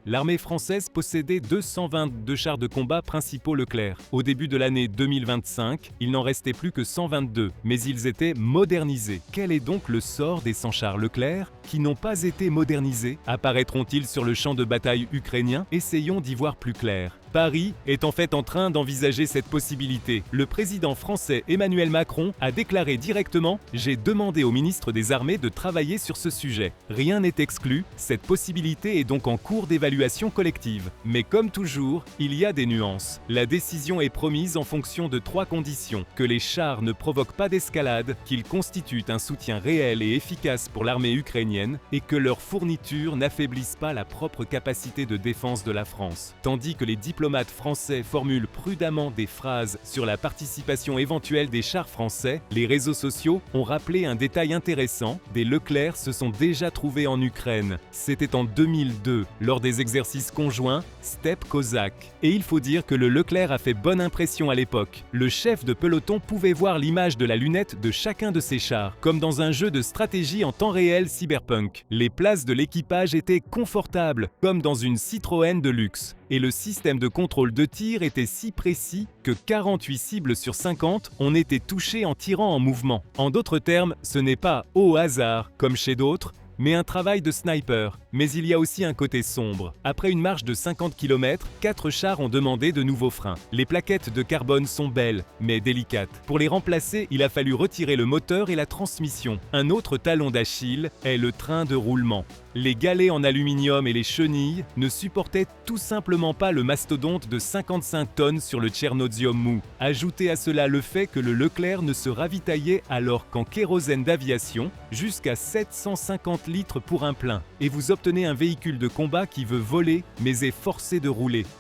l'armée française possédait 222 chars de combat principaux Leclerc. Au début de l'année 2025, il n'en restait plus que 122, mais ils étaient modernisés. Quel est donc le sort des 100 chars Leclerc qui n'ont pas été modernisés? Apparaîtront-ils sur le champ de bataille ukrainien? Essayons d'y voir plus clair. Paris est en fait en train d'envisager cette possibilité. Le président français Emmanuel Macron a déclaré directement « J'ai demandé au ministre des Armées de travailler sur ce sujet ». Rien n'est exclu, cette possibilité est donc en cours d'évaluation collective. Mais comme toujours, il y a des nuances. La décision est promise en fonction de 3 conditions. Que les chars ne provoquent pas d'escalade, qu'ils constituent un soutien réel et efficace pour l'armée ukrainienne et que leur fourniture n'affaiblisse pas la propre capacité de défense de la France. Tandis que les diplomates français formulent prudemment des phrases sur la participation éventuelle des chars français, les réseaux sociaux ont rappelé un détail intéressant, des Leclerc se sont déjà trouvés en Ukraine. C'était en 2002, lors des exercices conjoints Steppe Cosaque. Et il faut dire que le Leclerc a fait bonne impression à l'époque. Le chef de peloton pouvait voir l'image de la lunette de chacun de ses chars, comme dans un jeu de stratégie en temps réel cyberpunk. Les places de l'équipage étaient confortables, comme dans une Citroën de luxe. Et le système de contrôle de tir était si précis que 48 cibles sur 50 ont été touchées en tirant en mouvement. En d'autres termes, ce n'est pas au hasard, comme chez d'autres, mais un travail de sniper. Mais il y a aussi un côté sombre. Après une marche de 50 km, 4 chars ont demandé de nouveaux freins. Les plaquettes de carbone sont belles, mais délicates. Pour les remplacer, il a fallu retirer le moteur et la transmission. Un autre talon d'Achille est le train de roulement. Les galets en aluminium et les chenilles ne supportaient tout simplement pas le mastodonte de 55 tonnes sur le Tchernozem mou. Ajoutez à cela le fait que le Leclerc ne se ravitaillait alors qu'en kérosène d'aviation jusqu'à 750 litres pour un plein. Et vous obtenez un véhicule de combat qui veut voler mais est forcé de rouler.